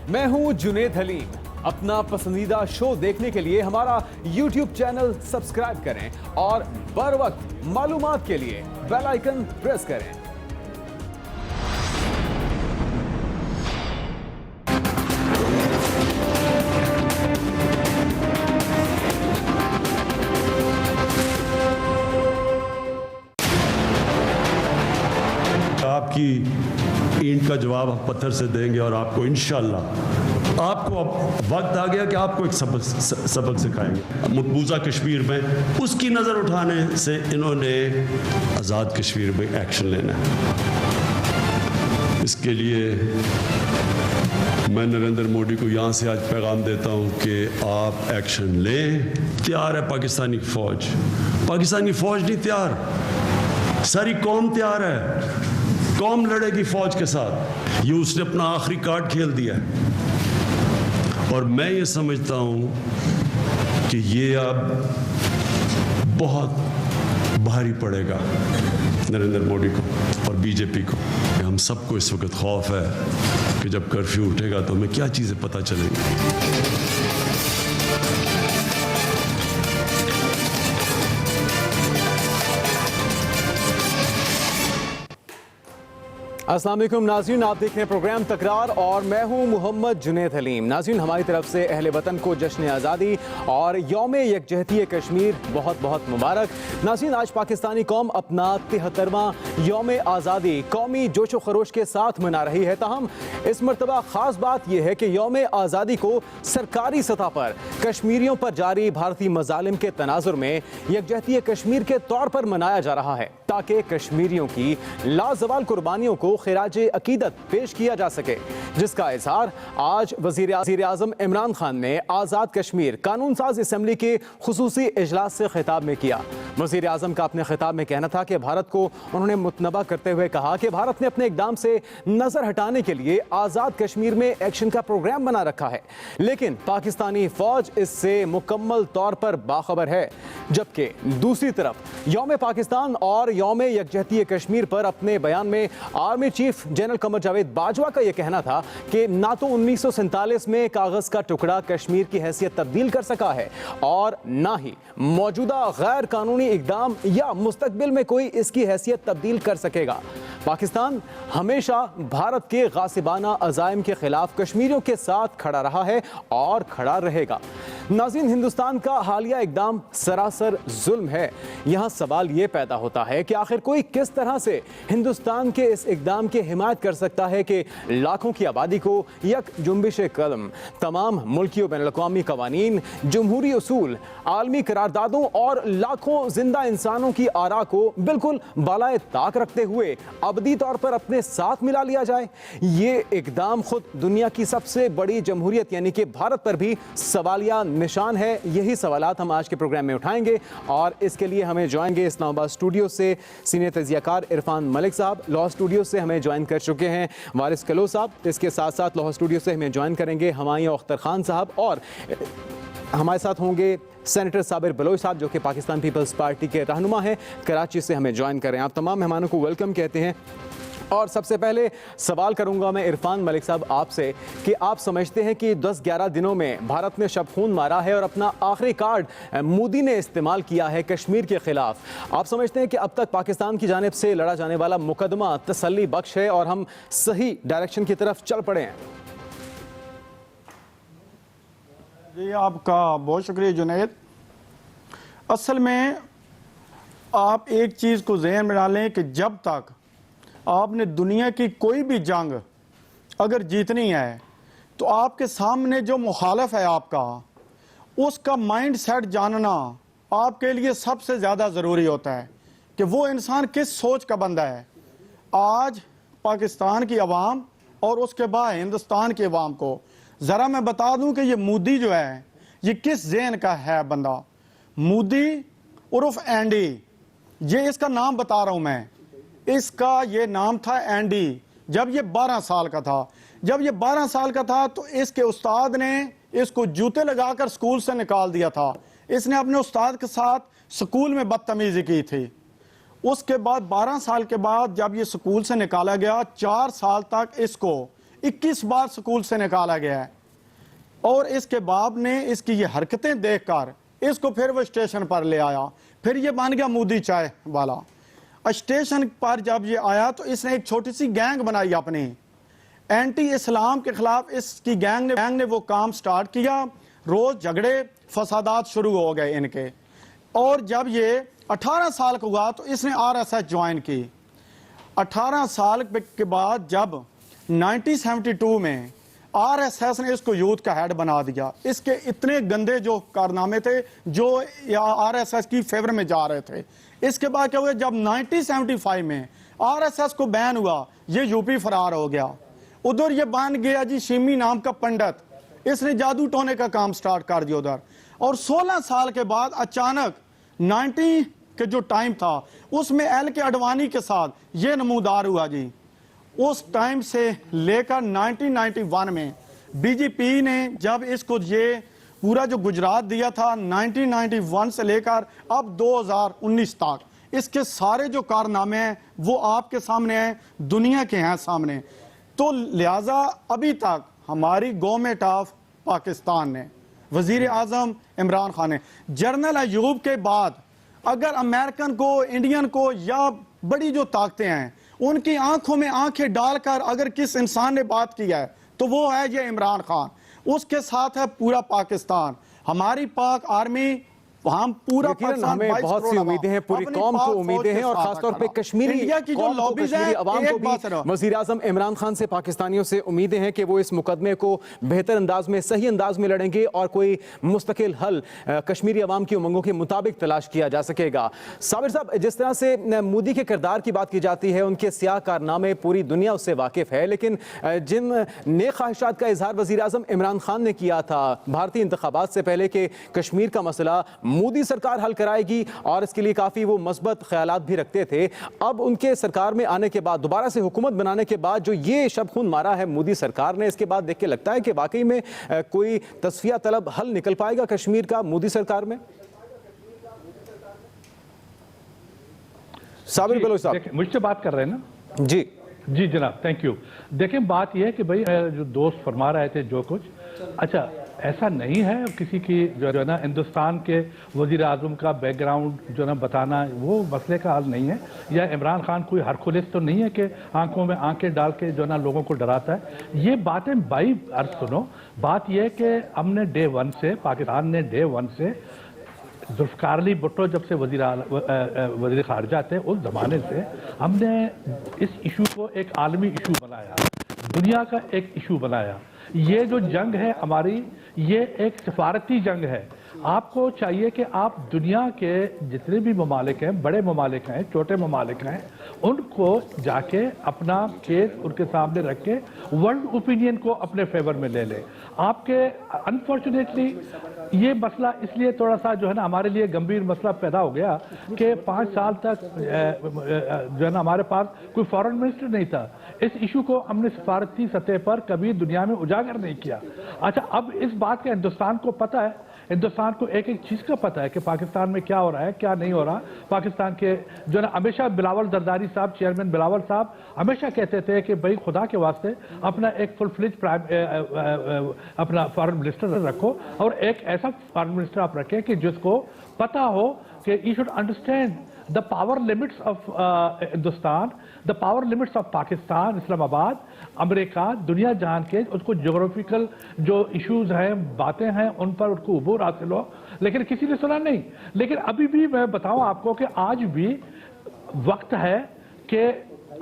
मैं हूं जुनेद हलीम। अपना पसंदीदा शो देखने के लिए हमारा YouTube चैनल सब्सक्राइब करें और बर वक्त मालूमात के लिए बेल आइकन प्रेस करें। आपकी ईंट का जवाब आप पत्थर से देंगे और आपको इंशाल्लाह आपको अब वक्त आ गया कि आपको एक सबक सिखाएंगे। मकबूजा कश्मीर में उसकी नज़र उठाने से इन्होंने आज़ाद कश्मीर में एक्शन लेना है। इसके लिए मैं नरेंद्र मोदी को यहाँ से आज पैगाम देता हूँ कि आप एक्शन लें। तैयार है पाकिस्तानी फ़ौज, पाकिस्तानी फ़ौज नहीं तैयार, सारी कौम तैयार है। कौम लड़ेगी फौज के साथ। ये उसने अपना आखिरी कार्ड खेल दिया है और मैं ये समझता हूँ कि ये अब बहुत भारी पड़ेगा नरेंद्र मोदी को और बीजेपी को। हम सबको इस वक्त खौफ है कि जब कर्फ्यू उठेगा तो हमें क्या चीज़ें पता चलेंगी। अस्सलाम वालेकुम नाज़रीन, आप देख रहे हैं प्रोग्राम तकरार और मैं हूं मोहम्मद जुनेद हलीम। नाज़रीन, हमारी तरफ से अहले वतन को जश्न आज़ादी और यौम यकजहती कश्मीर बहुत बहुत मुबारक। नाज़रीन, आज पाकिस्तानी कौम अपना 73वां यौम आज़ादी कौमी जोश व खरोश के साथ मना रही है। ताहम इस मरतबा ख़ास बात यह है कि यौम आज़ादी को सरकारी सतह पर कश्मीरियों पर जारी भारतीय मज़ालिम के तनाजुर में यकजहती कश्मीर के तौर पर मनाया जा रहा है ताकि कश्मीरियों की लाजवाल कुर्बानियों को खिराज अकीदत पेश किया जा सके, जिसका इजहार आज वज़ीर आज़म इमरान खान ने आज़ाद कश्मीर कानून साज असम्बली के खुसूसी इजलास से खिताब में किया। वज़ीर आज़म का अपने खिताब में कहना था कि भारत को उन्होंने मुतनबा करते हुए कहा कि भारत ने अपने इकदाम से नज़र हटाने के लिए आज़ाद कश्मीर में एक्शन का प्रोग्राम बना रखा है, लेकिन पाकिस्तानी फ़ौज इससे मुकम्मल तौर पर बाखबर है। जबकि दूसरी तरफ यौम पाकिस्तान और यौम यकजहती कश्मीर पर अपने बयान में army chief general Qamar Javed Bajwa का यह कहना था कि ना तो 1947 में कागज का टुकड़ा कश्मीर की हैसियत तब्दील कर सका है और ना ही मौजूदा गैर कानूनी इकदाम या मुस्तकबिल में कोई इसकी हैसियत तब्दील कर सकेगा। पाकिस्तान हमेशा भारत के गासिबाना अज़ाइम के खिलाफ कश्मीरियों के साथ खड़ा रहा है और खड़ा रहेगा। नाज़रीन, हिंदुस्तान का हालिया इकदाम सरासर जुल्म है। यहाँ सवाल ये पैदा होता है कि आखिर कोई किस तरह से हिंदुस्तान के इस इकदाम की हिमायत कर सकता है कि लाखों की आबादी को यक जुम्बिश कदम तमाम मुल्की और बैनुल-अक़वामी कवानीन, जमहूरी उसूल, आलमी करारदादों और लाखों जिंदा इंसानों की आरा को बिल्कुल बालाए ताक रखते हुए अबदी तौर पर अपने साथ मिला लिया जाए। ये इकदाम खुद दुनिया की सबसे बड़ी जमहूरियत यानी कि भारत पर भी सवालिया निशान है। यही सवालात हम आज के प्रोग्राम में उठाएंगे और इसके लिए हमें ज्वाइंगे इस्लामाबाद स्टूडियो से सीनियर तजियाकार इरफान मलिक साहब, लाहौर स्टूडियो से हमें ज्वाइन कर चुके हैं वारिस कलो साहब, इसके साथ साथ लाहौर स्टूडियो से हमें ज्वाइन करेंगे हमायूं अख्तर खान साहब और हमारे साथ होंगे सेनेटर साबिर बलोच साहब जो कि पाकिस्तान पीपल्स पार्टी के रहनुमा हैं, कराची से हमें ज्वाइन करें। आप तमाम मेहमानों को वेलकम कहते हैं और सबसे पहले सवाल करूंगा मैं इरफान मलिक साहब आपसे कि आप समझते हैं कि 10-11 दिनों में भारत ने शब-खून मारा है और अपना आखिरी कार्ड मोदी ने इस्तेमाल किया है कश्मीर के खिलाफ। आप समझते हैं कि अब तक पाकिस्तान की जानिब से लड़ा जाने वाला मुकदमा तसल्ली बख्श है और हम सही डायरेक्शन की तरफ चल पड़े हैं? जी, आपका बहुत शुक्रिया जुनैद। असल में आप एक चीज़ को ज़हन में डालें कि जब तक आपने दुनिया की कोई भी जंग अगर जीतनी है तो आपके सामने जो मुखालिफ है आपका, उसका माइंड सेट जानना आपके लिए सबसे ज़्यादा ज़रूरी होता है कि वो इंसान किस सोच का बंदा है। आज पाकिस्तान की आवाम और उसके बाद हिंदुस्तान की आवाम को ज़रा मैं बता दूं कि ये मोदी जो है ये किस ज़हन का है बंदा। मोदी उर्फ एंडी, ये इसका नाम बता रहा हूं मैं, इसका ये नाम था एंडी जब ये 12 साल का था। जब ये 12 साल का था तो इसके उस्ताद ने इसको जूते लगाकर स्कूल से निकाल दिया था। इसने अपने उस्ताद के साथ स्कूल में बदतमीजी की थी। उसके बाद 12 साल के बाद जब ये स्कूल से निकाला गया, 4 साल तक इसको 21 बार स्कूल से निकाला गया है। और इसके बाप ने इसकी ये हरकतें देखकर इसको फिर वो स्टेशन पर ले आया, फिर ये बन गया मोदी चाय वाला। स्टेशन पर जब ये आया तो इसने एक छोटी सी गैंग बनाई अपनी, एंटी इस्लाम के खिलाफ इसकी गैंग ने वो काम स्टार्ट किया। रोज झगड़े फसादात शुरू हो गए इनके। और जब ये 18 साल का हुआ तो इसने RSS ज्वाइन की। 18 साल के बाद जब 1972 में RSS ने इसको यूथ का हेड बना दिया। इसके इतने गंदे जो कारनामे थे जो RSS की फेवर में जा रहे थे। इसके बाद क्या हुआ, जब 1975 में RSS को बैन हुआ, ये यूपी फरार हो गया। उधर ये बन गया जी शिमी नाम का पंडित, इसने जादू टोने का काम स्टार्ट कर दिया उधर। और 16 साल के बाद अचानक 90 के जो टाइम था उसमें LK अडवाणी के साथ ये नमूदार हुआ जी। उस टाइम से लेकर 1991 में बीजेपी ने जब इसको ये पूरा जो गुजरात दिया था 1991 से लेकर अब 2019 तक, इसके सारे जो कारनामे हैं वो आपके सामने हैं, दुनिया के हैं सामने। तो लिहाजा अभी तक हमारी गवर्नमेंट ऑफ पाकिस्तान ने, वजीर आजम इमरान खान ने, जनरल अयूब के बाद अगर अमेरिकन को, इंडियन को या बड़ी जो ताकतें हैं उनकी आंखों में आंखें डालकर अगर किस इंसान ने बात की है तो वो है ये इमरान खान। उसके साथ है पूरा पाकिस्तान, हमारी पाक आर्मी, हम पूरा हमें बहुत सी उम्मीदें हैं, पूरी कौम को उम्मीदें हैं और खासतौर पे कश्मीरी इंडिया की जो लॉबीज हैं, अवाम को भी वजीर आजम इमरान खान से पाकिस्तानियों से उम्मीदें हैं कि वो इस मुकदमे को बेहतर अंदाज में, सही अंदाज में लड़ेंगे और कोई मुस्तकिल हल कश्मीरी अवाम की उमंगों के मुताबिक तलाश किया जा सकेगा। साबिर साहब, जिस तरह से मोदी के किरदार की बात की जाती है, उनके सियाह कारनामे पूरी दुनिया उससे वाकिफ है, लेकिन जिन नेक ख्वाहिशात का इजहार वजीर आजम इमरान खान ने किया था भारतीय इंतखाबात से पहले कि कश्मीर का मसला मोदी सरकार हल कराएगी और इसके लिए काफी वो मस्बत ख्यालात भी रखते थे, अब उनके सरकार में आने के बाद, दोबारा से हुकूमत बनाने के बाद जो ये शब खून मारा है मोदी सरकार ने, इसके बाद देख के लगता है कि वाकई में कोई तस्फिया तलब हल निकल पाएगा कश्मीर का मोदी सरकार में? साबिर बलोच साहब मुझसे बात कर रहे हैं ना? जी जी जनाब, थैंक यू। देखें, बात यह है कि भाई जो दोस्त फरमा रहे थे जो कुछ, अच्छा ऐसा नहीं है किसी की जो है ना हिंदुस्तान के वजीर आजम का बैकग्राउंड जो है ना बताना वो मसले का हल नहीं है, या इमरान खान कोई हरकुलिस तो नहीं है कि आंखों में आंखें डाल के जो है ना लोगों को डराता है। ये बातें बाई अर्थ सुनो, बात यह है कि हमने डे 1 से, पाकिस्तान ने डे 1 से जुल्फ़िकार अली भुट्टो जब से वज़ीर ख़ारिजा थे उस ज़माने से हमने इस इशू को एक आलमी इशू बनाया, दुनिया का एक इशू बनाया। ये जो जंग है हमारी, ये एक सफारती जंग है। आपको चाहिए कि आप दुनिया के जितने भी ममालिक हैं, बड़े ममालिक हैं, छोटे ममालिक हैं, उनको जाके अपना केस उनके सामने रख के वर्ल्ड ओपिनियन को अपने फेवर में ले लें। आपके अनफॉर्चुनेटली ये मसला इसलिए थोड़ा सा जो है ना हमारे लिए गंभीर मसला पैदा हो गया कि 5 साल तक जो है ना हमारे पास कोई फॉरेन मिनिस्टर नहीं था। इस इशू को हमने सफारती सतह पर कभी दुनिया में उजागर नहीं किया। अच्छा, अब इस बात का हिंदुस्तान को पता है, हिंदुस्तान को एक एक चीज़ का पता है कि पाकिस्तान में क्या हो रहा है, क्या नहीं हो रहा। पाकिस्तान के जो ना हमेशा बिलावल जरदारी साहब, चेयरमैन बिलावल साहब हमेशा कहते थे कि भाई खुदा के वास्ते अपना एक फुल फ्लेज अपना फॉरेन मिनिस्टर रखो, और एक ऐसा फॉरेन मिनिस्टर आप रखें कि जिसको पता हो कि you should understand the power limits of Hindustan, the power limits of Pakistan, Islamabad, America, दुनिया जान के उसको जोग्राफिकल जो इश्यूज हैं, बातें हैं, उन पर उसको उबूर हासिल हो। लेकिन किसी ने सुना नहीं। लेकिन अभी भी मैं बताऊं आपको कि आज भी वक्त है कि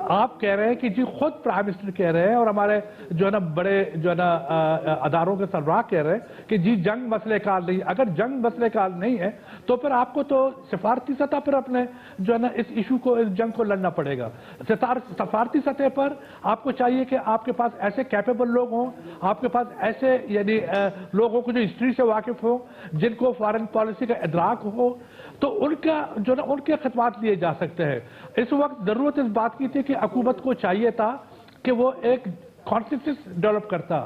आप कह रहे हैं कि जी खुद प्राइम मिनिस्टर कह रहे हैं और हमारे जो है ना बड़े जो है ना अदारों के सरबराह कह रहे हैं कि जी जंग मसले का हल नहीं। अगर जंग मसले का हल नहीं है तो फिर आपको तो सिफारती सतह पर अपने जो है ना इस इशू को, इस जंग को लड़ना पड़ेगा। सफारती सतह पर आपको चाहिए कि आपके पास ऐसे कैपेबल लोग हों, आपके पास ऐसे यानी लोगों को जो हिस्ट्री से वाकिफ हो, जिनको फॉरेन पॉलिसी का इदराक हो, तो उनका जो ना उनके खिदमात लिए जा सकते हैं। इस वक्त जरूरत इस बात की थी कि हुकूमत को चाहिए था कि वो एक कॉन्सेंसस डेवलप करता।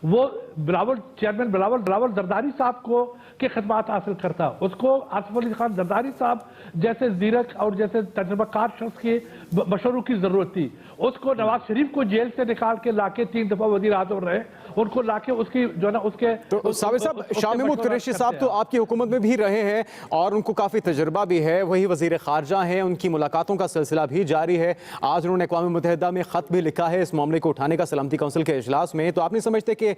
वो बिलावल चेयरमैन बिलावल जरदारी साहब को के खिदमात हासिल करता, उसको आसिफ अली खान जरदारी साहब जैसे जीरक और जैसे तजर्बाकार शख्स के मशवरों की जरूरत थी। उसको नवाज शरीफ को जेल से निकाल के लाके 3 दफा वजीर आजम रहे, उनको लाके उसकी जो है ना उसके तो साबिर साहब, शाह महमूद कुरैशी साहब तो आपकी हुकूमत में भी रहे हैं और उनको काफ़ी तजर्बा भी है, वही वजीर खारजा हैं, उनकी मुलाकातों का सिलसिला भी जारी है। आज उन्होंने अक़वाम मुत्तहिदा में ख़त भी लिखा है इस मामले को उठाने का सलामती कौंसिल के इजलास में। तो आप नहीं समझते कि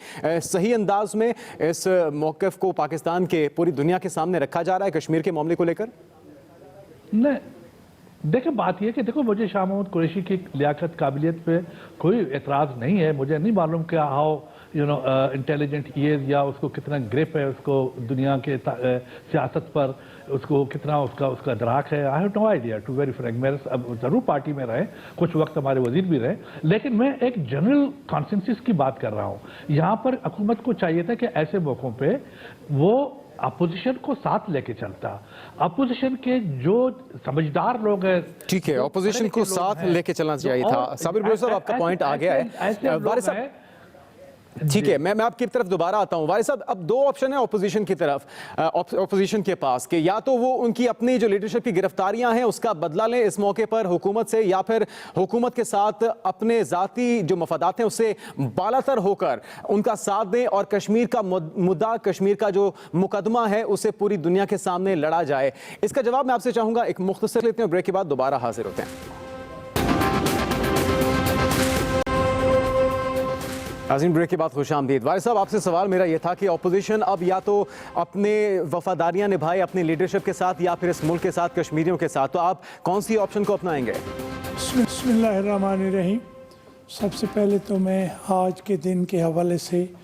सही अंदाज में इस मौक़िफ़ को पाकिस्तान के पूरी दुनिया के सामने रखा जा रहा है कश्मीर के मामले को लेकर? नहीं, देखिए बात यह कि देखो, मुझे शाह महमूद कुरैशी की लियाकत काबिलियत पे कोई एतराज़ नहीं है। मुझे नहीं मालूम कि हाउ इंटेलिजेंट ही इज़, या उसको कितना ग्रिप है उसको दुनिया के सियासत पर, उसको कितना उसका दराक है। I have no idea to very frank. मेरे अब ज़रूर पार्टी में रहे, कुछ वक्त हमारे वजीर भी रहे, लेकिन मैं एक जनरल कॉन्सेंसस की बात कर रहा हूँ। यहाँ पर हुकूमत को चाहिए था कि ऐसे मौक़ों पर वो अपोजिशन को साथ लेके चलता। अपोजिशन के जो समझदार लोग हैं, ठीक है, अपोजिशन को साथ लेके चलना चाहिए था। साबिर बुलूस साहब, आपका पॉइंट आ गया है। वारिस साहब, ठीक है, मैं आपकी तरफ दोबारा आता हूं। वारिस साहब, अब दो ऑप्शन है ऑपोजिशन की तरफ, ऑपोजिशन के पास, कि या तो वो उनकी अपनी जो लीडरशिप की गिरफ्तारियां हैं उसका बदला लें इस मौके पर हुकूमत से, या फिर हुकूमत के साथ अपने ज़ाती जो मफादात हैं उससे बालातर होकर उनका साथ दें और कश्मीर का मुद्दा, कश्मीर का जो मुकदमा है उसे पूरी दुनिया के सामने लड़ा जाए। इसका जवाब मैं आपसे चाहूंगा। एक मुख्तसर लेते हैं, ब्रेक के बाद दोबारा हाजिर होते हैं। नाज़रीन, ब्रेक के बाद खुशामदीद। वारिस साहब, आपसे सवाल मेरा यह था कि अपोजिशन अब या तो अपने वफादारियां निभाए अपनी लीडरशिप के साथ या फिर इस मुल्क के साथ, कश्मीरियों के साथ, तो आप कौन सी ऑप्शन को अपनाएंगे? बिस्मिल्लाहिर्रहमानिर्रहीम। सबसे पहले तो मैं आज के दिन के हवाले से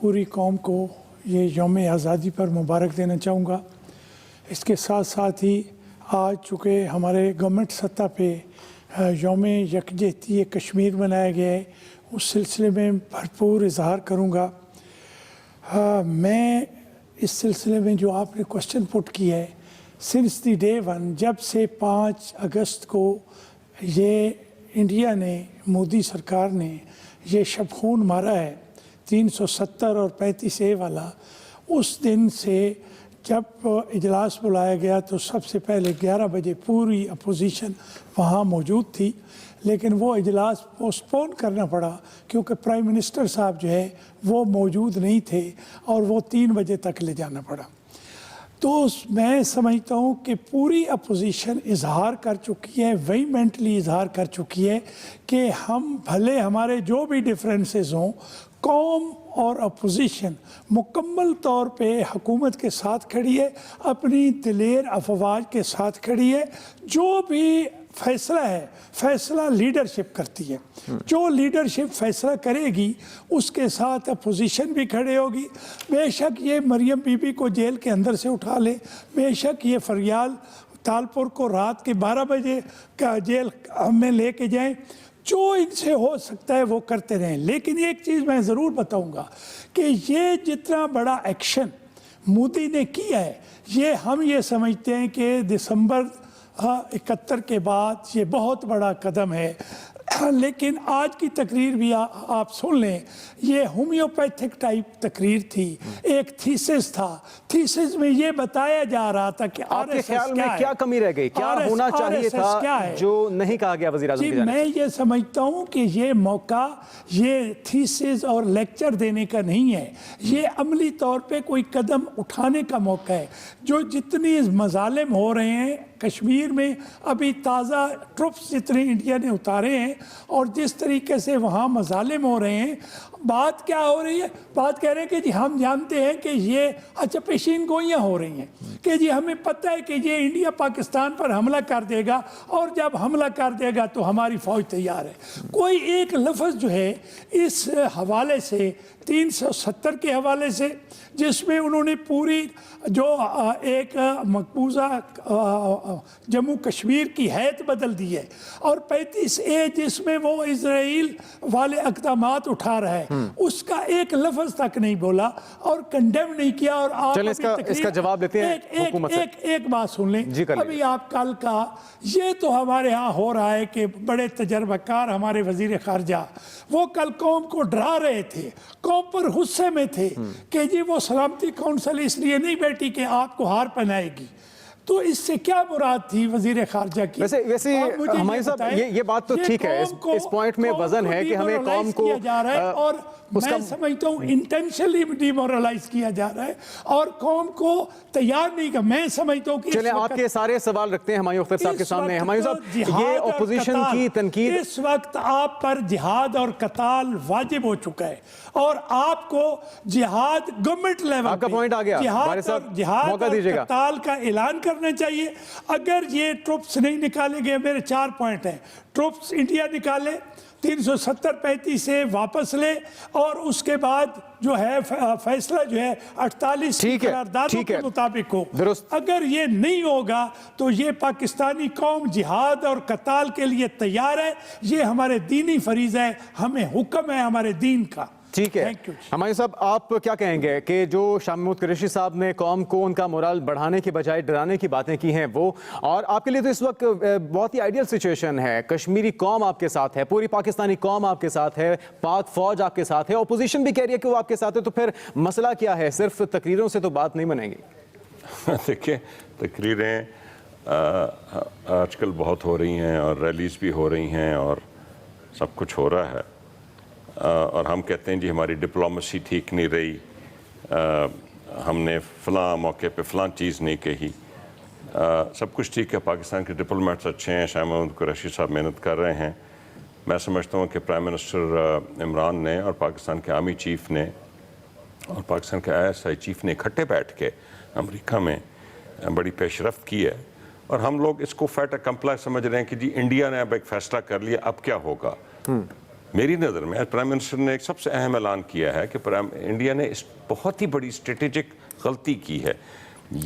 पूरी कौम को ये यौम आज़ादी पर मुबारक देना चाहूँगा। इसके साथ साथ ही आज चूँकि हमारे गवर्नमेंट सत्ता पे यौम यकजहती कश्मीर मनाया गया है, उस सिलसिले में भरपूर इजहार करूँगा। मैं इस सिलसिले में जो आपने क्वेश्चन पुट किया है, सिंस द डे वन, जब से 5 अगस्त को ये इंडिया ने, मोदी सरकार ने ये शबखून मारा है 370 और 35A वाला, उस दिन से जब इजलास बुलाया गया तो सबसे पहले 11 बजे पूरी अपोजिशन वहाँ मौजूद थी, लेकिन वो इजलास पोस्टपोन करना पड़ा क्योंकि प्राइम मिनिस्टर साहब जो है वो मौजूद नहीं थे और वो 3 बजे तक ले जाना पड़ा। तो मैं समझता हूँ कि पूरी अपोजिशन इजहार कर चुकी है, वेहीमेंटली इजहार कर चुकी है कि हम भले हमारे जो भी डिफरेंसेस हों, कौम और अपोजिशन मुकम्मल तौर पे हुकूमत के साथ खड़ी है, अपनी दिलेर अफवाज के साथ खड़ी है। जो भी फैसला है, फैसला लीडरशिप करती है। जो लीडरशिप फैसला करेगी उसके साथ अपोजिशन भी खड़े होगी। बेशक ये मरियम बीबी को जेल के अंदर से उठा ले, बेशक ये फरियाल तालपुर को रात के 12 बजे का जेल में लेके जाएं, जो इनसे हो सकता है वो करते रहें। लेकिन एक चीज़ मैं ज़रूर बताऊंगा कि ये जितना बड़ा एक्शन मोदी ने किया है, ये हम ये समझते हैं कि दिसंबर 71 के बाद ये बहुत बड़ा कदम है। लेकिन आज की तकरीर भी आप सुन लें, ये होम्योपैथिक टाइप तकरीर थी, एक थीसिस था। थीसिस में ये बताया जा रहा था कि आपके ख्याल में क्या कमी रह गई, क्या होना चाहिए था जो नहीं कहा गया वज़ीर आज़म की जानिब से? मैं ये समझता हूँ कि ये मौका ये थीसिस और लेक्चर देने का नहीं है, ये अमली तौर पे कोई कदम उठाने का मौका है। जो जितनी मजालिम हो रहे हैं कश्मीर में, अभी ताज़ा ट्रुप्स जितने इंडिया ने उतारे हैं और जिस तरीके से वहाँ मजालिम हो रहे हैं, बात क्या हो रही है? बात कह रहे हैं कि जी हम जानते हैं कि ये अच्छा पेशीन गोइयाँ हो रही हैं कि जी हमें पता है कि ये इंडिया पाकिस्तान पर हमला कर देगा और जब हमला कर देगा तो हमारी फ़ौज तैयार है। कोई एक लफ्ज़ जो है इस हवाले से 370 के हवाले से, जिसमें उन्होंने पूरी जो एक मकबूजा जम्मू कश्मीर की हैत बदल दी है, और 35A जिसमें वो इजराइल वाले इक़दामात उठा रहा है, उसका एक लफ्ज तक नहीं बोला और कंडेम नहीं किया। और आप चलें, अभी इसका जवाब लेते हैं हुकूमत से। एक बात सुन लें, जी, कर लें। अभी आप कल का ये तो हमारे यहाँ हो रहा है कि बड़े तजर्बाकार हमारे वजीर खारजा वो कल कौम को डरा रहे थे, कौम पर गुस्से में थे कि जी वो सलामती काउंसिल इसलिए नहीं बैठी कि आपको हार पहनाएगी। तो इससे क्या मुराद थी वजीर खारजा की? वैसे हमारे साहब ये बात तो ठीक है, इस पॉइंट में वजन है कि हमें कौम को किया जा रहा है और मैं समझता हूँ इंटेंशनली डिमोरलाइज किया जा रहा है और कौम को तैयार नहीं कर। मैं समझता हूँ कि चलिए आपके सारे सवाल रखते हैं हुमायूं अख्तर साहब के सामने। हुमायूं साहब, ये ऑपोजिशन की तनकीद, इस वक्त आप पर जिहाद और कताल वाजिब हो चुका है और आपको जिहाद गवर्नमेंट लेवल, आपका पॉइंट आ गया, जिहाद और कताल का ऐलान करना चाहिए। अगर ये ट्रुप्स नहीं निकाले गए, मेरे 4 पॉइंट हैं। ट्रुप्स इंडिया निकाले, 370-35 से वापस ले और उसके बाद जो है फैसला जो है 48 करारदादों के मुताबिक हो। अगर ये नहीं होगा तो ये पाकिस्तानी कौम जिहाद और कताल के लिए तैयार है। ये हमारे दीनी फरीज़ा है, हमें हुक्म है हमारे दीन का। ठीक है हुमायूं साहब, आप क्या कहेंगे कि जो शाह महमूद कुरैशी साहब ने कौम को उनका मोरल बढ़ाने की बजाय डराने की बातें की हैं वो, और आपके लिए तो इस वक्त बहुत ही आइडियल सिचुएशन है, कश्मीरी कौम आपके साथ है, पूरी पाकिस्तानी कौम आपके साथ है, पाक फौज आपके साथ है, ऑपोजिशन भी कह रही है कि वो आपके साथ है, तो फिर मसला क्या है? सिर्फ तकरीरों से तो बात नहीं बनेगी। देखिए, तकरीरें आजकल बहुत हो रही हैं और रैलीज भी हो रही हैं और सब कुछ हो रहा है और हम कहते हैं जी हमारी डिप्लोमेसी ठीक नहीं रही, हमने फ़लाँ मौके पे फ़लाँ चीज़ नहीं कही। सब कुछ ठीक है, पाकिस्तान के डिप्लोमेट्स अच्छे हैं, शाह महमूद कुरैशी साहब मेहनत कर रहे हैं। मैं समझता हूँ कि प्राइम मिनिस्टर इमरान ने और पाकिस्तान के आर्मी चीफ़ ने और पाकिस्तान के ISI चीफ़ ने इकट्ठे बैठ के अमेरिका में बड़ी पेशरफ्त की है और हम लोग इसको फैट अकम्पला समझ रहे हैं कि जी इंडिया ने अब एक फ़ैसला कर लिया, अब क्या होगा। मेरी नज़र में प्राइम मिनिस्टर ने एक सबसे अहम ऐलान किया है कि इंडिया ने इस बहुत ही बड़ी स्ट्रेटेजिक गलती की है।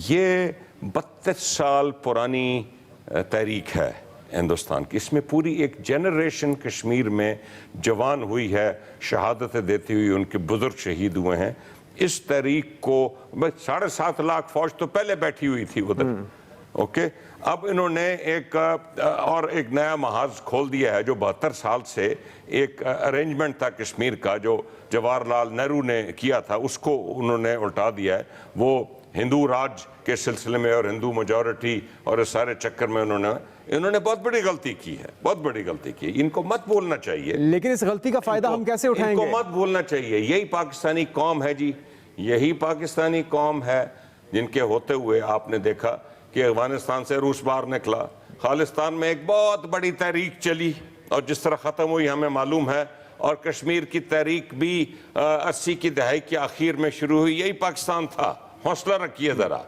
ये 32 साल पुरानी तहरीक है हिंदुस्तान की, इसमें पूरी एक जनरेशन कश्मीर में जवान हुई है, शहादतें देती हुई उनके बुजुर्ग शहीद हुए हैं। इस तहरीक को 7.5 लाख फौज तो पहले बैठी हुई थी उधर, ओके। अब इन्होंने एक नया महाज खोल दिया है जो 72 साल से एक अरेंजमेंट था कश्मीर का जो जवाहरलाल नेहरू ने किया था, उसको उन्होंने उल्टा दिया है। वो हिंदू राज के सिलसिले में और हिंदू मेजॉरिटी और इस सारे चक्कर में इन्होंने बहुत बड़ी गलती की है, बहुत बड़ी गलती की है। इनको मत बोलना चाहिए, लेकिन इस गलती का फायदा हम कैसे उठाएंगे? इनको मत बोलना चाहिए। यही पाकिस्तानी कौम है जी, यही पाकिस्तानी कौम है जिनके होते हुए आपने देखा कि अफगानिस्तान से रूस बाहर निकला, खालिस्तान में एक बहुत बड़ी तहरीक चली और जिस तरह ख़त्म हुई हमें मालूम है। और कश्मीर की तहरीक भी 80 की दहाई के आखिर में शुरू हुई, यही पाकिस्तान था। हौसला रखिए ज़रा,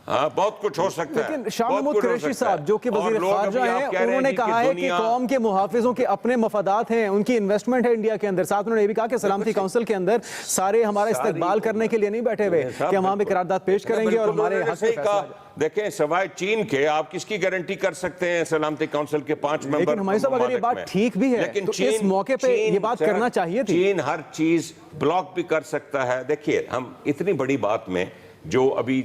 हाँ बहुत कुछ हो सकता है। लेकिन शाह महमूद कुरैशी साहब जो कि वज़ीर ख़ारजा हैं, उन्होंने कहा है कि कौम के मुहाफिजों के अपने मफादात हैं, उनकी इन्वेस्टमेंट है इंडिया के अंदर। साथ उन्होंने ये भी कहा कि सलामती काउंसिल के अंदर सारे हमारा इस्तकबाल करने के लिए नहीं बैठे हुए कि हम वहाँ पे करारदाद पेश करेंगे और हमारे हक में फैसला। देखें, सवाए चीन के आप किसकी गारंटी कर सकते हैं सलामती काउंसिल के 5 मेंबर? लेकिन हमारे साहब अगर ये बात ठीक भी है, लेकिन तो इस मौके पे ये बात करना चाहिए थी। चीन हर चीज ब्लॉक भी कर सकता है। देखिए, हम इतनी बड़ी बात में जो अभी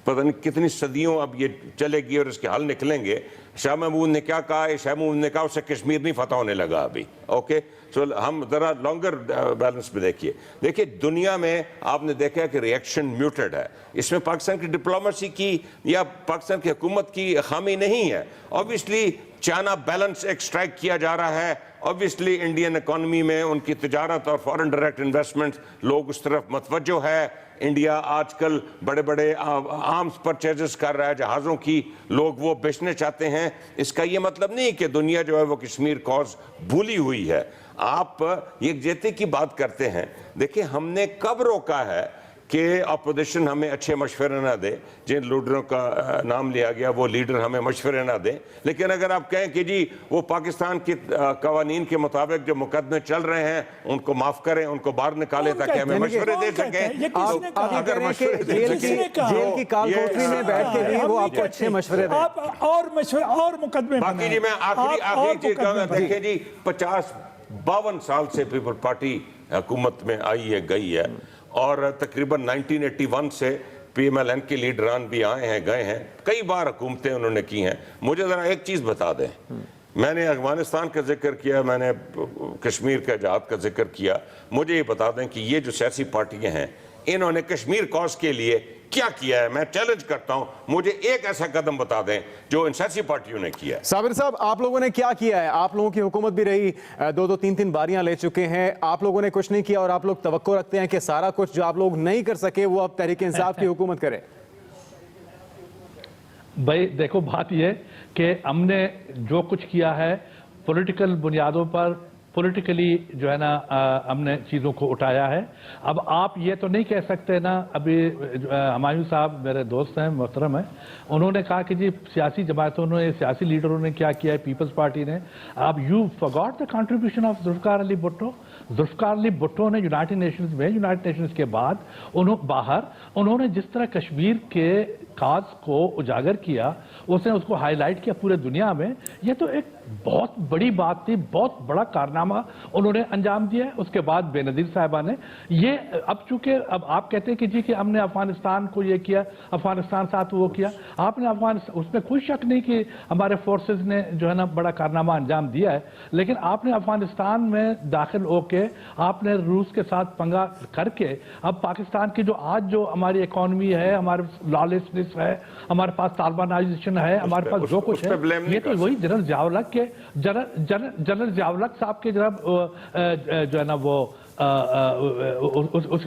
पता नहीं कितनी सदियों अब ये चलेगी और इसके हल निकलेंगे। शाह महमूद ने क्या कहा? शाह महमूद ने कहा उससे कश्मीर नहीं फतह होने लगा अभी, ओके। सो हम जरा लॉन्गर बैलेंस में देखिए दुनिया में आपने देखा कि रिएक्शन म्यूटेड है। इसमें पाकिस्तान की डिप्लोमेसी की या पाकिस्तान की हुकूमत की खामी नहीं है। ऑब्वियसली चाइना बैलेंस एक स्ट्राइक किया जा रहा है। ऑब्वियसली इंडियन इकोनॉमी में उनकी तिजारत और फॉरेन डायरेक्ट इन्वेस्टमेंट लोग उस तरफ मतवज्जो है। इंडिया आजकल बड़े बड़े आर्म्स परचेजेस कर रहा है, जहाज़ों की लोग वो बेचने चाहते हैं। इसका ये मतलब नहीं कि दुनिया जो है वो कश्मीर कॉज भूली हुई है। आप यकजहती की बात करते हैं, देखिए हमने कब रोका है कि अपोजिशन हमें अच्छे मशवरे ना दे। जिन लीडरों का नाम लिया गया वो लीडर हमें मशवरे ना दें, लेकिन अगर आप कहें कि जी वो पाकिस्तान के कवानीन के मुताबिक जो मुकदमे चल रहे हैं उनको माफ़ करें, उनको बाहर निकालें ताकि हमें मशवरे दे सकें। अगर मशवरे जेल की कालकोठरी में बैठ के भी वो आपको अच्छे मशवरे दें और मुकदमे। बाकी जी मैं आखिरी चीज कहूँगा, देखिए जी 52 साल से पीपल पार्टी हुकूमत में आई है, गई है, और तकरीबन 1981 से PMLN के लीडरान भी आए हैं, गए हैं, कई बार हुकूमतें उन्होंने की हैं। मुझे ज़रा एक चीज़ बता दें, मैंने अफगानिस्तान का जिक्र किया, मैंने कश्मीर का जहाद का जिक्र किया, मुझे ये बता दें कि ये जो सियासी पार्टियां हैं इन्होंने कश्मीर कॉज के लिए क्या किया है? मैं चैलेंज करता हूं, मुझे एक ऐसा कदम बता दें जो इन सियासी पार्टियों ने किया है। साबिर साहब, आप लोगों ने क्या किया है? आप लोगों की हुकूमत भी रही, 2-3 बारियां ले चुके हैं, आप लोगों ने कुछ नहीं किया और आप लोग तवक्को रखते हैं कि सारा कुछ जो आप लोग नहीं कर सके वो अब तहरीक इंसाफ की हुकूमत करे। भाई देखो, बात यह कि हमने जो कुछ किया है पॉलिटिकल बुनियादों पर, पॉलिटिकली जो है ना हमने चीज़ों को उठाया है। अब आप ये तो नहीं कह सकते ना, अभी हुमायूं साहब मेरे दोस्त हैं, मोहतरम हैं, उन्होंने कहा कि जी सियासी जमातों ने, सियासी लीडरों ने क्या किया है, पीपल्स पार्टी ने। अब you forgot the contribution of Zulfikar Ali Bhutto. Zulfikar Ali Bhutto ने यूनाइटेड नेशंस में, यूनाइटेड नेशंस के बाद उन्होंने जिस तरह कश्मीर के काज को उजागर किया, उसने उसको हाईलाइट किया पूरे दुनिया में, ये तो एक बहुत बड़ी बात थी, बहुत बड़ा कारनामा उन्होंने अंजाम दिया है। उसके बाद बेनजीर साहिबा ने ये, अब चूंकि अब आप कहते हैं कि जी कि हमने अफगानिस्तान को ये किया, अफगानिस्तान साथ वो किया, आपने अफगानिस्तान, उसमें कोई शक नहीं कि हमारे फोर्सेस ने जो है ना बड़ा कारनामा अंजाम दिया है, लेकिन आपने अफगानिस्तान में दाखिल होके आपने रूस के साथ पंगा करके अब पाकिस्तान की जो आज जो हमारी इकॉनमी है, हमारे लॉलेसनेस है, हमारे पास तालिबानाइजेशन है, हमारे पास जो कुछ है, ये तो वही जनरल जियाउल के जनरल जियाउल साहब के जनाब जो है ना वो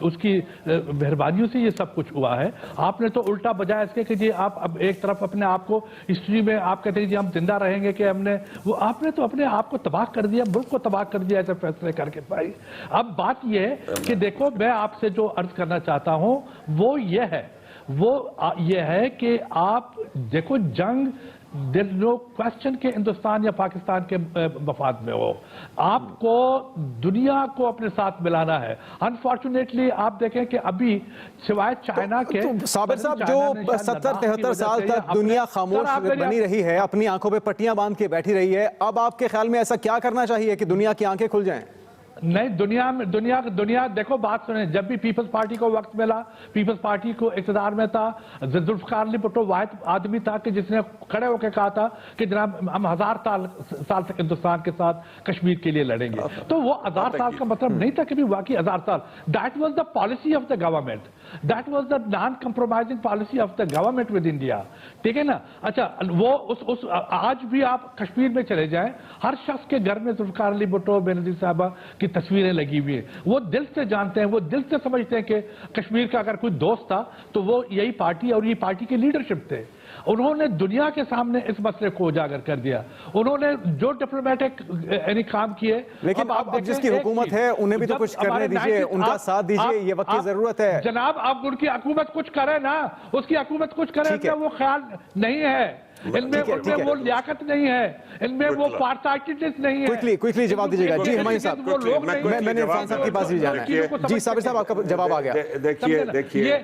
उसकी मेहरबानियों से ये सब कुछ हुआ है। आपने तो उल्टा बजाय इसके कि जी आप अब एक तरफ अपने आप को हिस्ट्री में आप कहते हैं जी हम जिंदा रहेंगे कि हमने वो, आपने तो अपने आप को तबाह कर दिया, मुल्क को तबाह कर दिया ऐसे फैसले करके। भाई अब बात ये है कि देखो, मैं आपसे जो अर्ज करना चाहता हूं वो ये है कि आप देखो, जंग देयर इज नो क्वेश्चन के हिंदुस्तान या पाकिस्तान के मफाद में हो, आपको दुनिया को अपने साथ मिलाना है। अनफॉर्चुनेटली आप देखें कि अभी सिवाय चाइना के, साबिर साहब, जो 70-73 साल तक दुनिया खामोश बनी रही है, अपनी आंखों पे पट्टियां बांध के बैठी रही है, अब आपके ख्याल में ऐसा क्या करना चाहिए कि दुनिया की आंखें खुल जाएं? नहीं, दुनिया देखो, बात सुने, जब भी पीपल्स पार्टी को वक्त मिला, पीपल्स पार्टी को इक़्तिदार में था, जुल्फिकार अली भुट्टो वाहिद आदमी था कि जिसने खड़े होकर कहा था कि जनाब हम 1000 साल तक हिंदुस्तान के साथ कश्मीर के लिए लड़ेंगे। तो वो 1000 साल का मतलब नहीं था कि भी वाकई 1000 साल। That was the policy of the government, that was the non compromising policy of the government with India, ठीक है ना। अच्छा, वो उस आज भी आप कश्मीर में चले जाएं, हर शख्स के घर में जुल्फिकार अली भुट्टो, बेनजीर साहिबा की तस्वीरें लगी हुई हैं। वो दिल से जानते हैं, वो दिल से समझते हैं कि कश्मीर का अगर कोई दोस्त था तो वो यही पार्टी और ये पार्टी के लीडरशिप थे। उन्होंने दुनिया के सामने इस मसले को उजागर कर दिया, उन्होंने जो डिप्लोमेटिक यानी काम किए। लेकिन अब जिसकी हुकूमत है उन्हें भी तो कुछ करने दीजिए, उनका साथ दीजिए, ये वक्त की जरूरत है। जनाब, आप उनकी हुकूमत कुछ करे ना, उसकी हुकूमत कुछ करे, इनमें वो ख्याल नहीं है, इनमें वो लियाकत नहीं है, इनमें वो पार्टियालिटीज नहीं है। क्विकली जवाब दीजिएगा जी हुमायूं साहब। मैंने इरफान साहब के पास ही जाना है। जी साबिर साहब, आपका जवाब आ गया। देखिए,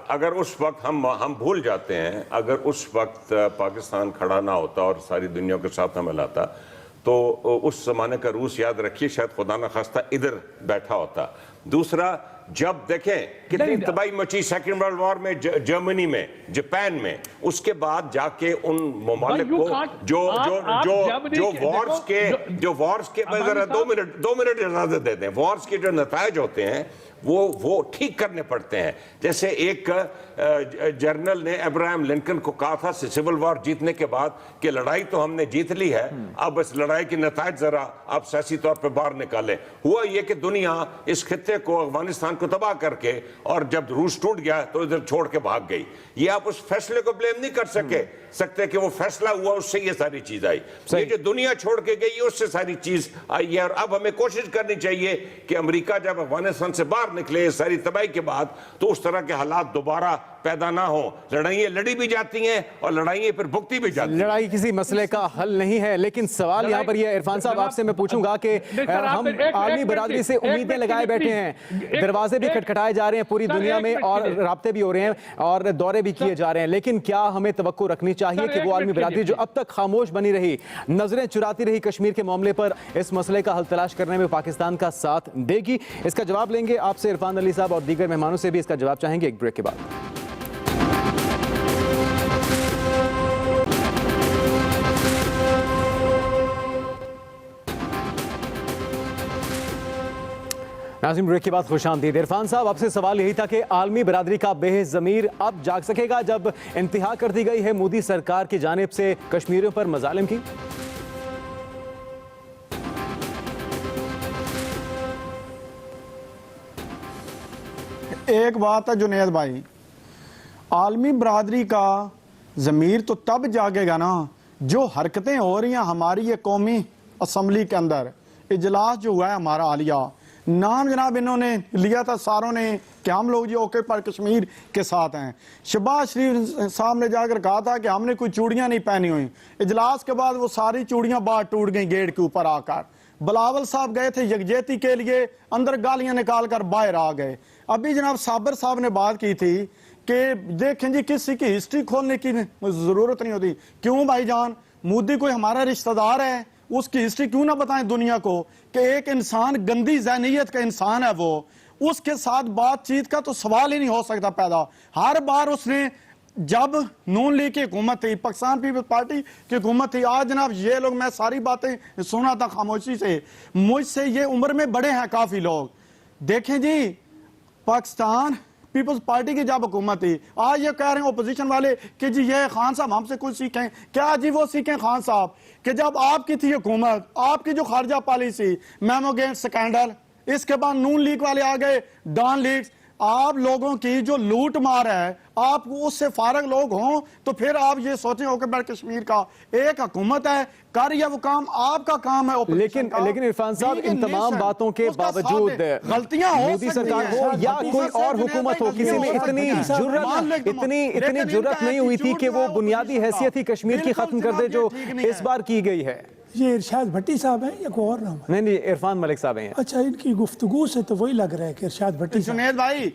अगर उस वक्त हम भूल जाते हैं, अगर उस वक्त पाकिस्तान खड़ा ना होता और सारी दुनिया के साथ हमें लाता, तो उस जमाने का रूस याद रखिए शायद खुदा न खास्ता इधर बैठा होता। दूसरा, जब देखें कितनी तबाही मची सेकेंड वर्ल्ड वॉर में, जर्मनी में, जापान में, उसके बाद जाके उन ममालिक को जो वॉर्स के 2 मिनट इजाजत देते हैं, वॉर्स के जो नतायज होते हैं वो ठीक करने पड़ते हैं। जैसे एक जर्नल ने अब्राहम लिंकन को कहा था सिविल वॉर जीतने के बाद कि लड़ाई तो हमने जीत ली है, अब इस लड़ाई की नतायज जरा आप सियासी तौर पे बाहर निकालें। हुआ ये कि दुनिया इस खित्ते को, अफगानिस्तान को तबाह करके, और जब रूस टूट गया तो इधर छोड़ के भाग गई। ये आप उस फैसले को ब्लेम नहीं कर सकते कि वो फैसला हुआ उससे ये सारी चीज आई। ये जो दुनिया छोड़ के गई उससे सारी चीज आई है। और अब हमें कोशिश करनी चाहिए कि अमेरिका जब अफगानिस्तान से बाहर निकले सारी तबाही के बाद, तो उस तरह के हालात दोबारा पैदा ना हो। लड़ाइयाँ लड़ी भी जाती हैं और लड़ाइयाँ फिर भुगती भी जाती हैं। लड़ाई किसी मसले का हल नहीं है, लेकिन सवाल यहाँ पर यह इरफान साहब आपसे मैं पूछूंगा कि हम आलमी बरादरी से उम्मीदें लगाए बैठे हैं, दरवाजे भी खटखटाए जा रहे हैं पूरी दुनिया में और राब्ते भी हो रहे हैं और दौरे भी किए जा रहे हैं, लेकिन क्या हमें तवक्को रखनी चाहिए कि वो आलमी बरादरी जो अब तक खामोश बनी रही, नजरें चुराती रही कश्मीर के मामले पर, इस मसले का हल तलाश करने में पाकिस्तान का साथ देगी? इसका जवाब लेंगे आपसे इरफान अली साहब और दीगर मेहमानों से भी इसका जवाब चाहेंगे एक ब्रेक के बाद। नाज़रीन, ब्रेक के बाद खुशामदीद। इरफान साहब, आपसे सवाल यही था कि आलमी बरादरी का बेज़मीर अब जाग सकेगा जब इंतहा कर दी गई है मोदी सरकार की जानिब से कश्मीरियों पर मजालिम की? एक बात है जुनेद भाई, आलमी बरादरी का ज़मीर तो तब जागेगा ना जो हरकतें हो रही हैं हमारी ये कौमी असम्बली के अंदर। इजलास जो हुआ है हमारा हालिया, नाम जनाब इन्होंने लिया था सारों ने कि हम लोग जी ओके पर कश्मीर के साथ हैं। शहबाज शरीफ साहब ने जाकर कहा था कि हमने कोई चूड़ियाँ नहीं पहनी हुई। इजलास के बाद वो सारी चूड़ियाँ बाहर टूट गई गेट के ऊपर आकर। बिलावल साहब गए थे यकजहती के लिए, अंदर गालियां निकाल कर बाहर आ गए। अभी जनाब साबर साहब ने बात की थी कि देखें जी किसी की हिस्ट्री खोलने की जरूरत नहीं होती। क्यों भाईजान, मोदी कोई हमारा रिश्तेदार है, उसकी हिस्ट्री क्यों ना बताएं दुनिया को कि एक इंसान गंदी ज़हनीयत का इंसान है, वो उसके साथ बातचीत का तो सवाल ही नहीं हो सकता पैदा। हर बार उसने जब नून लीग की हुकूमत थी, पाकिस्तान पीपल्स पार्टी की हुकूमत थी, आज जनाब ये लोग, मैं सारी बातें सुना था खामोशी से, मुझसे ये उम्र में बड़े हैं काफी लोग। देखें जी, पाकिस्तान पीपल्स पार्टी की जब हुकूमत थी, आज ये कह रहे हैं ओपोजिशन वाले कि जी ये खान साहब हमसे कुछ सीखें। क्या जी वो सीखें खान साहब कि जब आपकी थी हुकूमत, आपकी जो खारजा पॉलिसी, मेमोगेट स्कैंडल, इसके बाद नून लीग वाले आ गए, डॉन लीग, आप लोगों की जो लूट मार है, आप उससे फारग लोग हों तो फिर आप ये सोचें हो कि मैं कश्मीर का एक हुकूमत है कर या वो काम आपका काम है। लेकिन इरफान साहब, इन तमाम बातों के बावजूद गलतियां हो, मोदी सरकार हो या कोई और हुकूमत हो, किसी में इतनी जुर्रत नहीं हुई थी कि वो बुनियादी हैसियत ही कश्मीर की खत्म कर दे जो इस बार की गई है। ये इरशाद भट्टी साहब हैं या कोई और नाम है? नहीं, इरफान मलिक साहब हैं। अच्छा, इनकी गुफ्तगू से तो वही लग रहा है कि इरशाद भट्टी। जुनेद भाई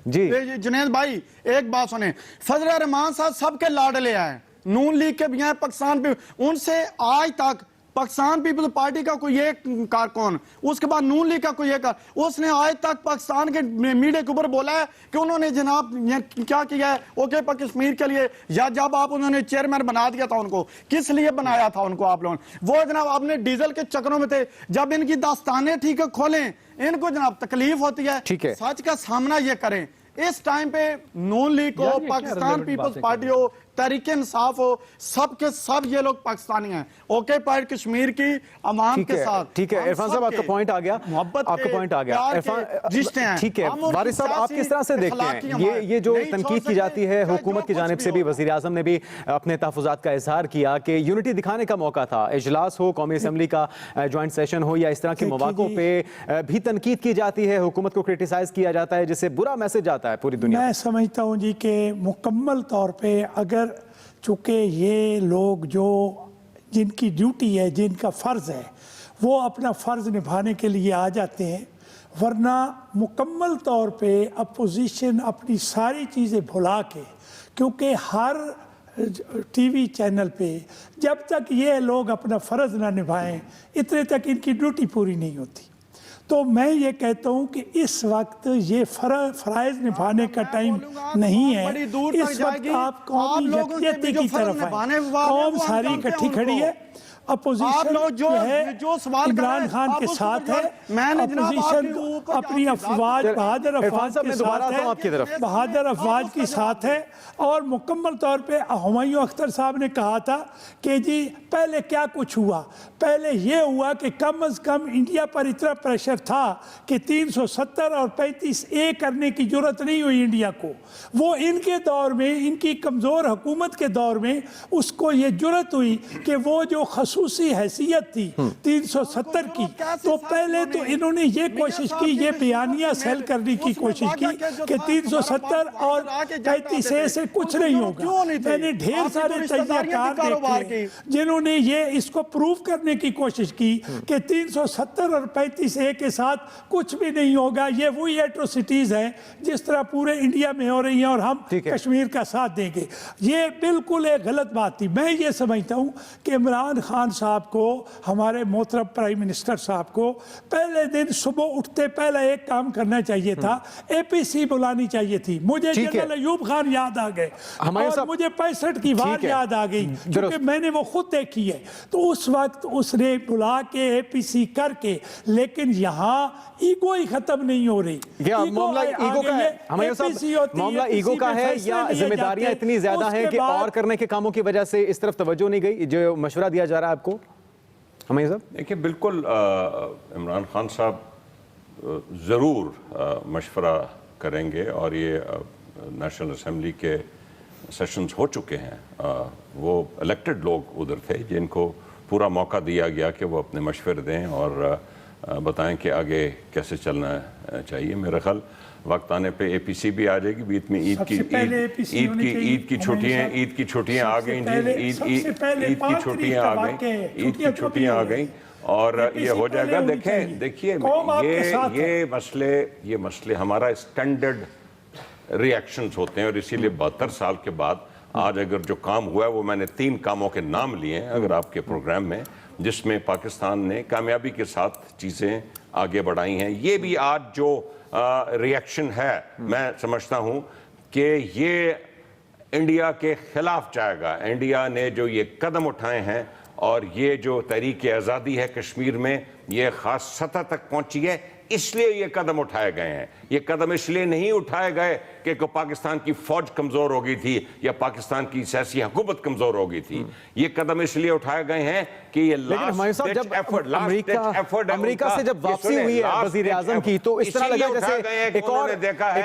जी, जुनेद भाई एक बात सुने, फजल रहमान साहब सबके लाडले हैं, नून लीग के भी हैं, पाकिस्तान पे, उनसे आज तक पाकिस्तान पीपल्स पार्टी का कोई एक कारकुन, उसके बाद नून लीग का कोई एक, उसने आज तक पाकिस्तान के मीडिया के ऊपर बोला है कि उन्होंने जनाब क्या किया है ओके पर कश्मीर के लिए, या जब आप उन्होंने चेयरमैन बना दिया था उनको, किस लिए बनाया था उनको आप लोगों ने? वो जनाब आपने डीजल के चक्करों में थे। जब इनकी दास्तानें ठीक है खोलें, इनको जनाब तकलीफ होती है, सच का सामना ये करें। इस टाइम पे नून लीग हो, पाकिस्तान पीपल्स पार्टी हो, तहरीक इंसाफ हो, सब के सब ये लोग पाकिस्तानी हैं, ओके पर कश्मीर की अवाम के साथ। ठीक है इरफान साहब, आपका पॉइंट आ गया, आपका पॉइंट आ गया इरफान, ठीक है वारिस साहब, आप किस तरह से देखते हैं ये जो तनकीद की जाती है हुकूमत की जानिब से भी? वज़ीर आज़म ने भी अपने तहफ़्फ़ुज़ात का इजहार किया कि यूनिटी दिखाने का मौका था, इजलास हो, कौमी असम्बली का जॉइंट सेशन हो या इस तरह के मौक़ों पे भी तनकीद की जाती है, हुकूमत को क्रिटिसाइज किया जाता है, जिससे बुरा मैसेज आता है पूरी दुनिया। मैं समझता हूँ जी कि मुकम्मल तौर पे अगर चूँकि ये लोग जो जिनकी ड्यूटी है, जिनका फ़र्ज़ है, वो अपना फ़र्ज़ निभाने के लिए आ जाते हैं, वरना मुकम्मल तौर पे अपोजिशन अपनी सारी चीज़ें भुला के, क्योंकि हर टीवी चैनल पे जब तक ये लोग अपना फ़र्ज़ ना निभाएं, इतने तक इनकी ड्यूटी पूरी नहीं होती। तो मैं ये कहता हूँ कि इस वक्त ये फ़राइज़ निभाने का टाइम नहीं है। इस वक्त आप कौमी यकजहती की तरफ आए, कौम सारी इकट्ठी खड़ी है, अपोजिशन जो है इमरान खान के साथ है, अपोजिशन अपनी अफवाज बहादुर अफवाज के साथ है, बहादुर अफवाज के साथ है। और मुकम्मल तौर पे हुमायूं अख्तर साहब ने कहा था कि जी पहले क्या कुछ हुआ, पहले ये हुआ कि कम अज़ कम इंडिया पर इतना प्रेशर था कि 370 और 35A करने की ज़रूरत नहीं हुई इंडिया को। वो इनके दौर में, इनकी कमज़ोर हुकूमत के दौर में उसको ये ज़रूरत हुई कि वो जो खसूसी हैसियत थी 370 की, तो पहले तो इन्होंने ये कोशिश की, ये बयानिया सेल करने की कोशिश की कि 370 और 35A से कुछ नहीं होगा। मैंने ढेर सारे तजज़ियाकार देखे जिन्होंने ये इसको प्रूव करने की कोशिश की कि 370 और 35A के साथ कुछ भी नहीं होगा, ये वही एट्रोसिटीज हैं जिस तरह पूरे इंडिया में हो रही हैं और हम कश्मीर का साथ देंगे। ये बिल्कुल एक गलत बात थी। मैं ये समझता हूँ कि इमरान खान साहब को, हमारे मोहतरम प्राइम मिनिस्टर साहब को पहले दिन सुबह उठते पहला एक काम करना चाहिए था, APC बुलानी चाहिए थी। मुझे जनरल अयूब खान याद आ गए और मुझे 65 की वार याद आ गई क्योंकि मैंने वो खुद देखी है। तो उस वक्त उसने बुला के APC करके, लेकिन यहाँ ईगो ही खत्म नहीं हो रही। मामला ईगो का है हमारे साथ, मामला ईगो का है या जिम्मेदारियां इतनी ज्यादा हैं कि और करने के कामों की वजह से इस तरफ तवज्जो नहीं गई जो मशवरा दिया जा रहा है आपको? हमें साहब देखिए, बिल्कुल इमरान खान साहब ज़रूर मशवरा करेंगे और ये नेशनल असम्बली के सेशंस हो चुके हैं। वो इलेक्टेड लोग उधर थे जिनको पूरा मौका दिया गया कि वो अपने मशवरे दें और बताएं कि आगे कैसे चलना चाहिए। मेरा ख्याल वक्त आने पे APC भी आ जाएगी, बीच में ईद की छुट्टियां आ गई, ईद की छुट्टियां आ गई और ये हो जाएगा। देखिए ये मसले हमारा स्टैंडर्ड रिएक्शंस होते हैं और इसीलिए 72 साल के बाद आज अगर जो काम हुआ है वो मैंने 3 कामों के नाम लिए हैं अगर आपके प्रोग्राम में, जिसमें पाकिस्तान ने कामयाबी के साथ चीज़ें आगे बढ़ाई हैं। ये भी आज जो रिएक्शन है, मैं समझता हूँ कि ये इंडिया के खिलाफ जाएगा। इंडिया ने जो ये कदम उठाए हैं और ये जो तहरीक आज़ादी है कश्मीर में, ये ख़ास सतह तक पहुँची है, इसलिए ये कदम उठाए गए हैं। ये कदम इसलिए नहीं उठाए गए कि पाकिस्तान की फौज कमजोर हो गई थी या पाकिस्तान की सियासी हुकूमत कमजोर हो गई थी। ये कदम इसलिए उठाए गए हैं कि ये अमेरिका से जब वापसी हुई है वजीर आजम की, तो इस तरह लगा जैसे एक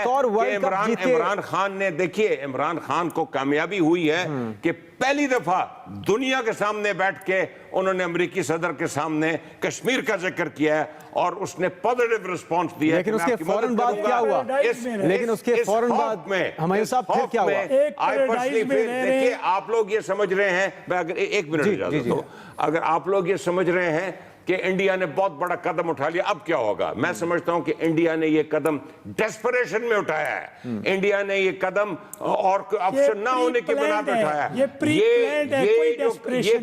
और वर्ल्ड कप जीत के इमरान खान ने, देखिए इमरान खान को कामयाबी हुई है कि पहली दफा दुनिया के सामने बैठ के उन्होंने अमेरिकी सदर के सामने कश्मीर का जिक्र किया है और उसने पॉजिटिव रिस्पांस दिया। लेकिन उसके फौरन बाद क्या हुआ? लेकिन उसके फौरन बाद हमारे साहब फिर क्या हुआ? देखिए, आप लोग ये समझ रहे हैं, मैं अगर 1 मिनट इजाजत दो, अगर आप लोग ये समझ रहे हैं कि इंडिया ने बहुत बड़ा कदम उठा लिया, अब क्या होगा? मैं समझता हूं कि इंडिया ने ये कदम डेस्परेशन में उठाया है। इंडिया ने ये कदम और ऑप्शन ना होने की बिना पे उठाया है। ये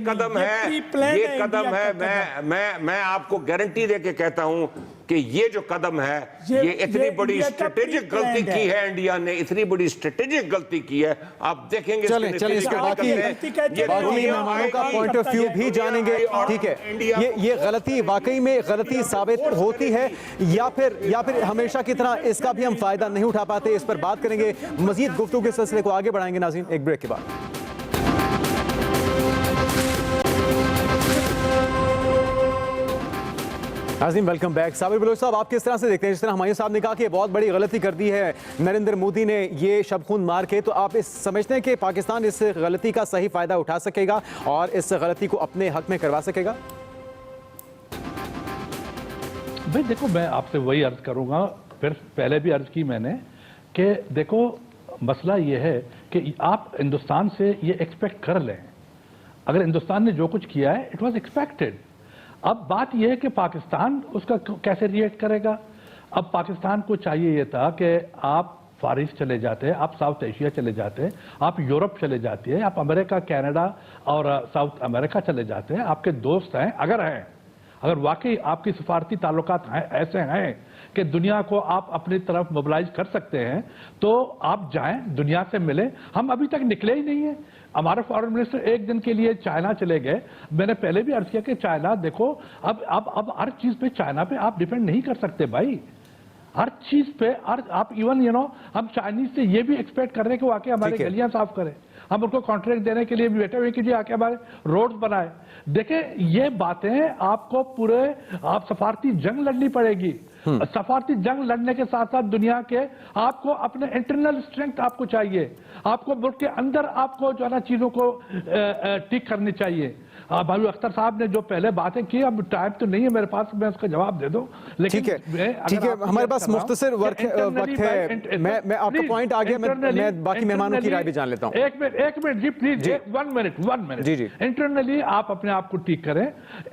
कदम है, मैं आपको गारंटी देके कहता हूं कि ये जो कदम है, ये इतनी बड़ी स्ट्रेटेजिक गलती की है इंडिया ने, इतनी बड़ी स्ट्रेटेजिक गलती की है। आप देखेंगे चलें इसके बाकी मेहमानों का पॉइंट ऑफ व्यू भी जानेंगे। ठीक है, ये गलती वाकई में गलती साबित होती है या फिर हमेशा की तरह इसका भी हम फायदा नहीं उठा पाते, इस पर बात करेंगे। मजीद गुफ्तगू के सिलसिले को आगे बढ़ाएंगे नाज़रीन, एक ब्रेक के बाद। नाज़रीन वेलकम बैक। साबिर बलोच साहब, आप किस तरह से देखते हैं, जिस तरह हमारे साहब ने कहा कि बहुत बड़ी गलती कर दी है नरेंद्र मोदी ने ये शबखून मार के, तो आप इस समझते हैं कि पाकिस्तान इस गलती का सही फायदा उठा सकेगा और इस गलती को अपने हक में करवा सकेगा? भाई देखो, मैं आपसे वही अर्ज करूंगा, फिर पहले भी अर्ज की मैंने कि देखो मसला ये है कि आप हिंदुस्तान से ये एक्सपेक्ट कर लें। अगर हिंदुस्तान ने जो कुछ किया है इट वाज एक्सपेक्टेड। अब बात यह है कि पाकिस्तान उसका कैसे रिएक्ट करेगा। अब पाकिस्तान को चाहिए यह था कि आप फारिस चले जाते, आप साउथ एशिया चले जाते, आप यूरोप चले जाते हैं, आप अमेरिका, कनाडा और साउथ अमेरिका चले जाते हैं। आपके दोस्त हैं, अगर वाकई आपकी सफारती ताल्लुकात ऐसे हैं कि दुनिया को आप अपनी तरफ मोबिलाइज कर सकते हैं, तो आप जाएं, दुनिया से मिलें। हम अभी तक निकले ही नहीं है। हमारे फॉरेन मिनिस्टर एक दिन के लिए चाइना चले गए। मैंने पहले भी अर्ज किया कि चाइना देखो, अब हर चीज पे चाइना पे आप डिपेंड नहीं कर सकते भाई। हर चीज पे आप इवन हम चाइनीज से ये भी एक्सपेक्ट कर रहे हैं कि वो आके हमारी गलियां साफ करें। हम उनको कॉन्ट्रैक्ट देने के लिए भी बैठे हुए कीजिए, आके हमारे रोड्स बनाए। देखें, ये बातें आपको पूरे आप सफारती जंग लड़नी पड़ेगी। सफारती जंग लड़ने के साथ साथ दुनिया के आपको अपने इंटरनल स्ट्रेंथ आपको चाहिए, आपको मुल्क के अंदर आपको जो है ना चीजों को ठीक करनी चाहिए। भाई अख्तर साहब ने जो पहले बातें की, अब टाइम तो नहीं है मेरे पास, मैं उसका जवाब दे दूं, लेकिन ठीक है, हमारे पास मुख्तसर वक्त है। मैं आपका पॉइंट आ गया, मैं बाकी मेहमानों की राय भी जान लेता हूं। एक मिनट जी प्लीज, 1 मिनट जी। इंटरनली आप अपने आप को ठीक करें।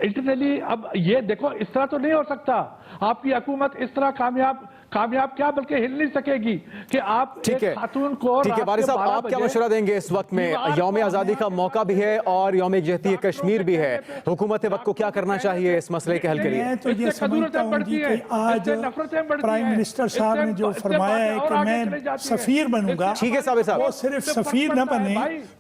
इंटरनली अब ये देखो, इस तरह तो नहीं हो सकता, आपकी हुकूमत इस तरह कामयाब क्या बल्कि हिल नहीं सकेगी कि आप ठीक है, खातून को। ठीक है वारी साहब, आप क्या मशवरा देंगे इस वक्त में? यौम आज़ादी का मौका भी है और यौम यकजहती कश्मीर भी है, हुकूमत वक्त को क्या करना चाहिए इस मसले के हल के लिए? मैं तो ये समझता हूँ कि आज प्राइम मिनिस्टर साहब ने जो फरमाया है कि मैं सफीर बनूंगा, ठीक है साहब, वो सिर्फ सफीर न बने,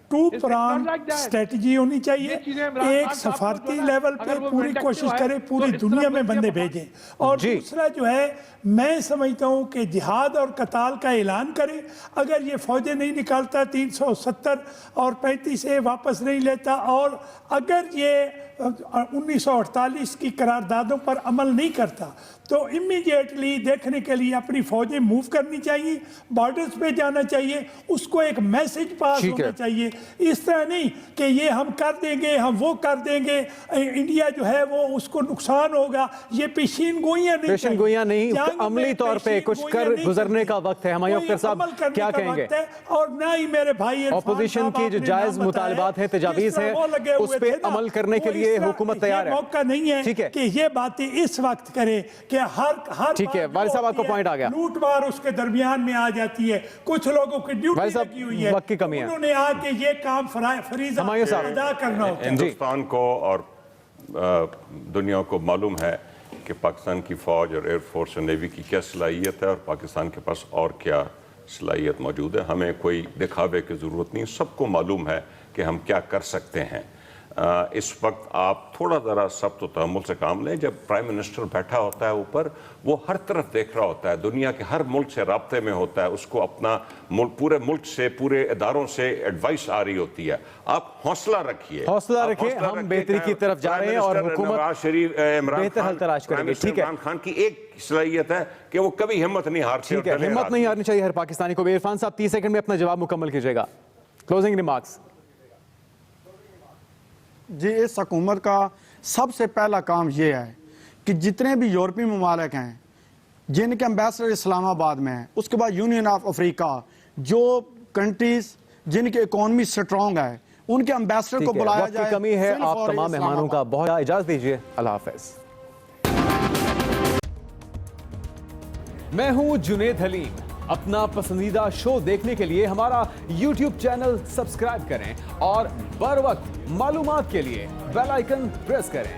2 प्रांग स्ट्रेटजी होनी चाहिए। एक सफारती लेवल पे पूरी कोशिश करें, पूरी दुनिया में बंदे भेजें, और दूसरा जो है मैं समझता हूं कि जिहाद और कताल का ऐलान करें। अगर ये फौजें नहीं निकालता 370 और 35 से वापस नहीं लेता, और अगर ये 1948 की करारदादों पर अमल नहीं करता, तो इमीडिएटली देखने के लिए अपनी फौजें मूव करनी चाहिए, बॉर्डर्स पे जाना चाहिए, उसको एक मैसेज पास होना चाहिए। इस तरह नहीं कि ये हम कर देंगे, हम वो कर देंगे, इंडिया जो है वो उसको नुकसान होगा, ये पेशीन गोइयां नहीं, अमली तौर पे कुछ कर गुजरने का वक्त है। हमारे अख्तर साहब क्या कहेंगे? और ना ही मेरे भाई ऑपोजिशन की जो जायज मुतालबात है, तजावीज है, उस पे अमल करने के लिए हुकूमत तैयार है। मौका नहीं है कि ये बातें इस वक्त करे कि हर ठीक है वाली साहब, आपका पॉइंट आ गया। लूट मार उसके दरमियान में आ जाती है, कुछ लोगों की ड्यूटी लगी हुई है, वक्त की कमी है, उन्होंने आके ये काम फरीज़ा अदा करना होता है। हिंदुस्तान को और दुनिया को मालूम है कि पाकिस्तान की फ़ौज और एयरफोर्स और नेवी की क्या सलाहियत है और पाकिस्तान के पास और क्या सलाहियत मौजूद है। हमें कोई दिखावे की ज़रूरत नहीं, सबको मालूम है कि हम क्या कर सकते हैं। इस वक्त आप थोड़ा ज़रा सब्त व तहम्मुल से काम लें। जब प्राइम मिनिस्टर बैठा होता है ऊपर, वो हर तरफ देख रहा होता है, दुनिया के हर मुल्क से राब्ते में होता है, उसको अपना पूरे मुल्क से, पूरे इदारों से एडवाइस आ रही होती है। आप हौसला रखिए, हम बेहतरी की तरफ जा रहे हैं और हुकूमत बेहतर हल तलाश करेंगे। ठीक है, इमरान खान की एक सलाहियत है कि वो कभी हिम्मत नहीं हारते। ठीक है, हिम्मत नहीं हारनी चाहिए हर पाकिस्तानी को। इरफान साहब 30 सेकंड में अपना जवाब मुकम्मल कीजिएगा, क्लोजिंग रिमार्क्स। जी, इस हुकूमत का सबसे पहला काम यह है कि जितने भी यूरोपीय ममालिक हैं जिनके एम्बेसडर इस्लामाबाद में हैं, उसके बाद यूनियन ऑफ अफ्रीका, जो कंट्रीज जिनकी इकोनॉमी स्ट्रॉन्ग है, उनके एम्बेसडर को बुलाया जाए। कमी है आप तमाम मेहमानों का, बहुत इजाजत दीजिए, अल्लाह हाफिज। मैं हूं जुनेद हलीम। अपना पसंदीदा शो देखने के लिए हमारा YouTube चैनल सब्सक्राइब करें और बर वक्त मालूमात के लिए बेल आइकन प्रेस करें।